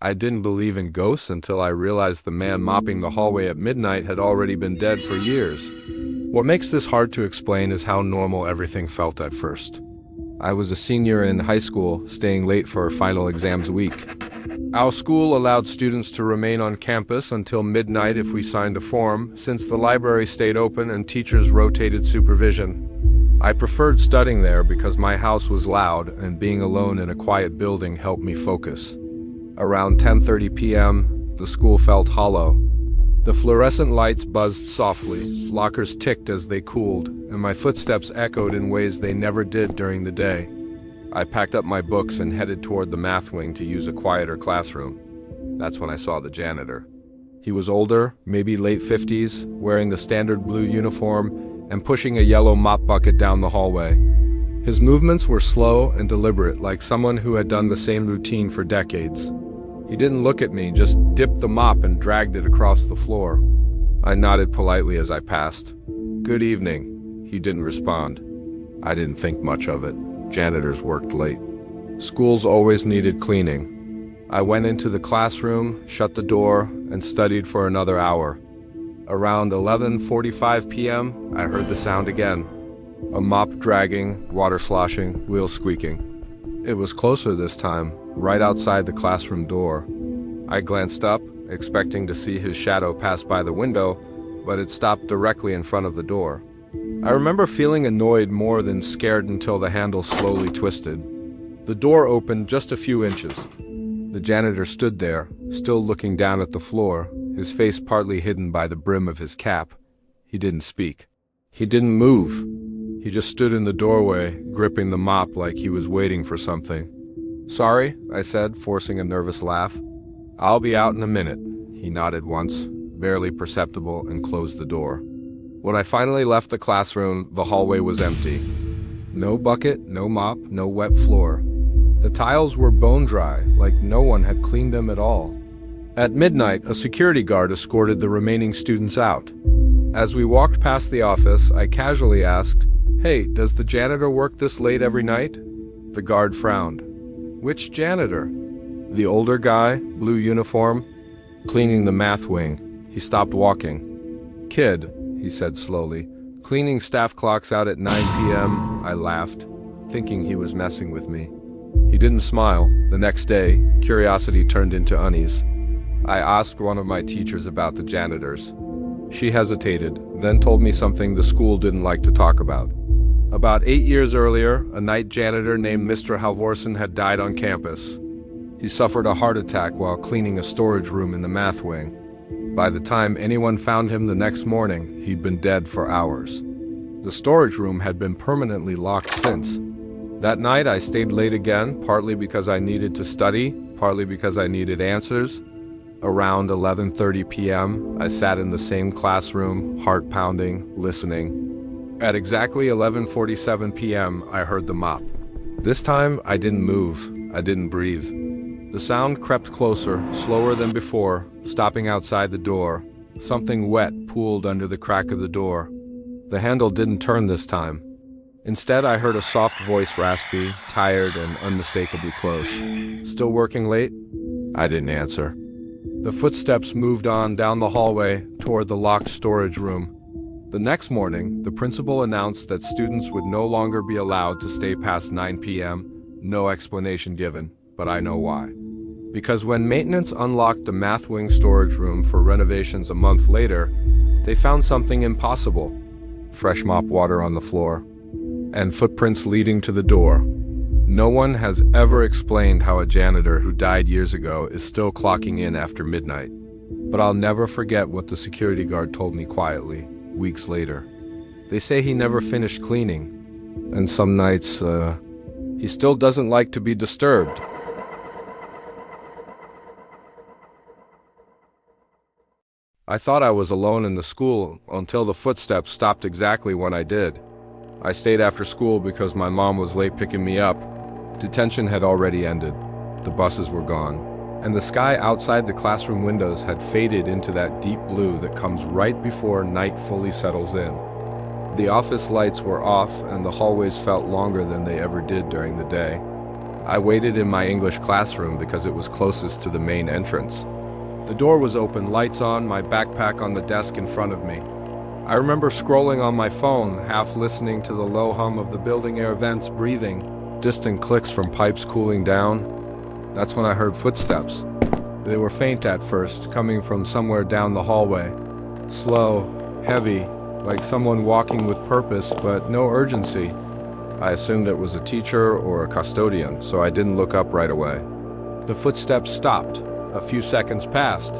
I didn't believe in ghosts until I realized the man mopping the hallway at midnight had already been dead for years. What makes this hard to explain is how normal everything felt at first. I was a senior in high school, staying late for final exams week. Our school allowed students to remain on campus until midnight if we signed a form, since the library stayed open and teachers rotated supervision. I preferred studying there because my house was loud and being alone in a quiet building helped me focus. Around 10:30 p.m., the school felt hollow. The fluorescent lights buzzed softly, lockers ticked as they cooled, and my footsteps echoed in ways they never did during the day. I packed up my books and headed toward the math wing to use a quieter classroom. That's when I saw the janitor. He was older, maybe late 50s, wearing the standard blue uniform and pushing a yellow mop bucket down the hallway. His movements were slow and deliberate, like someone who had done the same routine for decades. He didn't look at me, just dipped the mop and dragged it across the floor. I nodded politely as I passed. "Good evening." He didn't respond. I didn't think much of it. Janitors worked late. Schools always needed cleaning. I went into the classroom, shut the door, and studied for another hour. Around 11:45 p.m., I heard the sound again. A mop dragging, water sloshing, wheels squeaking. It was closer this time, right outside the classroom door. I glanced up, expecting to see his shadow pass by the window, but it stopped directly in front of the door. I remember feeling annoyed more than scared until the handle slowly twisted. The door opened just a few inches. The janitor stood there, still looking down at the floor, his face partly hidden by the brim of his cap. He didn't speak. He didn't move. He just stood in the doorway, gripping the mop like he was waiting for something. "Sorry," I said, forcing a nervous laugh. "I'll be out in a minute." He nodded once, barely perceptible, and closed the door. When I finally left the classroom, the hallway was empty. No bucket, no mop, no wet floor. The tiles were bone dry, like no one had cleaned them at all. At midnight, a security guard escorted the remaining students out. As we walked past the office, I casually asked, "Hey, does the janitor work this late every night?" The guard frowned. "Which janitor?" "The older guy, blue uniform, cleaning the math wing." He stopped walking. "Kid," he said slowly, "cleaning staff clocks out at 9 p.m. I laughed, thinking he was messing with me. He didn't smile. The next day, curiosity turned into unease. I asked one of my teachers about the janitors. She hesitated, then told me something the school didn't like to talk about. About 8 years earlier, a night janitor named Mr. Halvorsen had died on campus. He suffered a heart attack while cleaning a storage room in the math wing. By the time anyone found him the next morning, he'd been dead for hours. The storage room had been permanently locked since. That night I stayed late again, partly because I needed to study, partly because I needed answers. Around 11:30 p.m., I sat in the same classroom, heart pounding, listening. At exactly 11:47 p.m., I heard the mop. This time, I didn't move. I didn't breathe. The sound crept closer, slower than before, stopping outside the door. Something wet pooled under the crack of the door. The handle didn't turn this time. Instead, I heard a soft voice, raspy, tired, and unmistakably close. "Still working late?" I didn't answer. The footsteps moved on down the hallway toward the locked storage room. The next morning, the principal announced that students would no longer be allowed to stay past 9 p.m., no explanation given, but I know why. Because when maintenance unlocked the math wing storage room for renovations a month later, they found something impossible. Fresh mop water on the floor, and footprints leading to the door. No one has ever explained how a janitor who died years ago is still clocking in after midnight. But I'll never forget what the security guard told me quietly, weeks later. They say he never finished cleaning, and some nights, he still doesn't like to be disturbed. I thought I was alone in the school until the footsteps stopped exactly when I did. I stayed after school because my mom was late picking me up. Detention had already ended. The buses were gone, and the sky outside the classroom windows had faded into that deep blue that comes right before night fully settles in. The office lights were off, and the hallways felt longer than they ever did during the day. I waited in my English classroom because it was closest to the main entrance. The door was open, lights on, my backpack on the desk in front of me. I remember scrolling on my phone, half listening to the low hum of the building air vents breathing, distant clicks from pipes cooling down. That's when I heard footsteps. They were faint at first, coming from somewhere down the hallway. Slow, heavy, like someone walking with purpose, but no urgency. I assumed it was a teacher or a custodian, so I didn't look up right away. The footsteps stopped. A few seconds passed.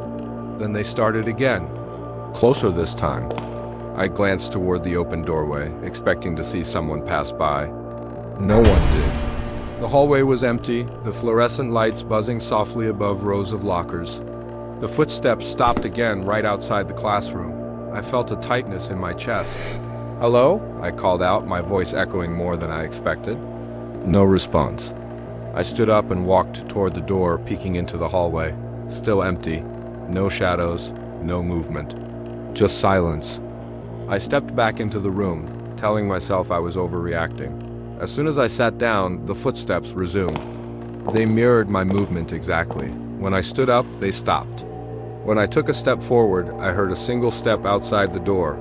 Then they started again. Closer this time. I glanced toward the open doorway, expecting to see someone pass by. No one did. The hallway was empty, the fluorescent lights buzzing softly above rows of lockers. The footsteps stopped again right outside the classroom. I felt a tightness in my chest. "Hello?" I called out, my voice echoing more than I expected. No response. I stood up and walked toward the door, peeking into the hallway. Still empty. No shadows, no movement. Just silence. I stepped back into the room, telling myself I was overreacting. As soon as I sat down, the footsteps resumed. They mirrored my movement exactly. When I stood up, they stopped. When I took a step forward, I heard a single step outside the door.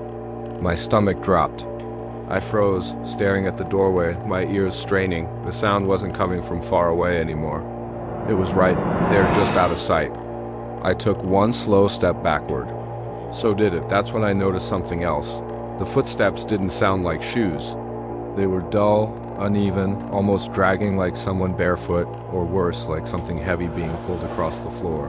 My stomach dropped. I froze, staring at the doorway, my ears straining. The sound wasn't coming from far away anymore. It was right there, just out of sight. I took one slow step backward. So did it. That's when I noticed something else. The footsteps didn't sound like shoes. They were dull, uneven, almost dragging like someone barefoot, or worse, like something heavy being pulled across the floor.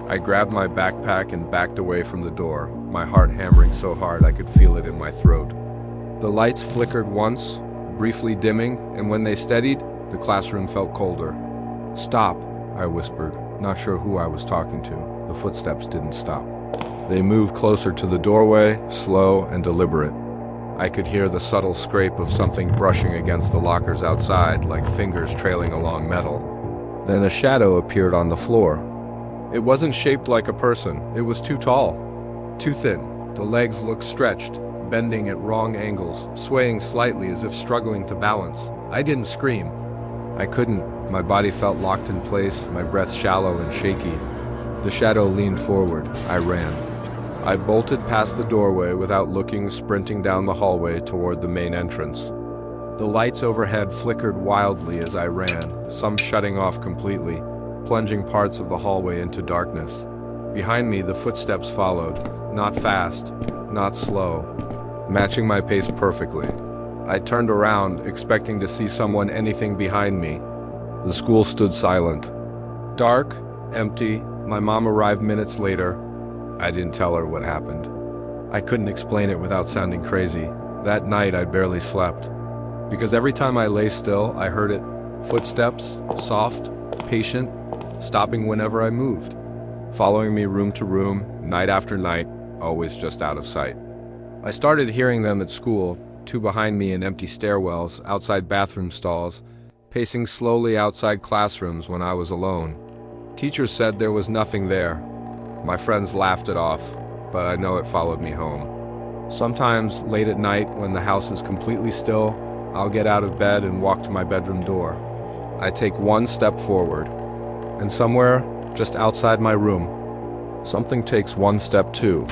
I grabbed my backpack and backed away from the door, my heart hammering so hard I could feel it in my throat. The lights flickered once, briefly dimming, and when they steadied, the classroom felt colder. "Stop," I whispered, not sure who I was talking to. The footsteps didn't stop. They moved closer to the doorway, slow and deliberate. I could hear the subtle scrape of something brushing against the lockers outside, like fingers trailing along metal. Then a shadow appeared on the floor. It wasn't shaped like a person. It was too tall, too thin. The legs looked stretched, bending at wrong angles, swaying slightly as if struggling to balance. I didn't scream. I couldn't. My body felt locked in place, my breath shallow and shaky. The shadow leaned forward. I ran. I bolted past the doorway without looking, sprinting down the hallway toward the main entrance. The lights overhead flickered wildly as I ran, some shutting off completely, plunging parts of the hallway into darkness. Behind me, the footsteps followed, not fast, not slow, matching my pace perfectly. I turned around, expecting to see someone, anything behind me. The school stood silent. Dark, empty. My mom arrived minutes later. I didn't tell her what happened. I couldn't explain it without sounding crazy. That night, I barely slept. Because every time I lay still, I heard it. Footsteps, soft, patient, stopping whenever I moved. Following me room to room, night after night, always just out of sight. I started hearing them at school, two behind me in empty stairwells, outside bathroom stalls, pacing slowly outside classrooms when I was alone. Teachers said there was nothing there. My friends laughed it off, but I know it followed me home. Sometimes, late at night, when the house is completely still, I'll get out of bed and walk to my bedroom door. I take one step forward, and somewhere, just outside my room, something takes one step too.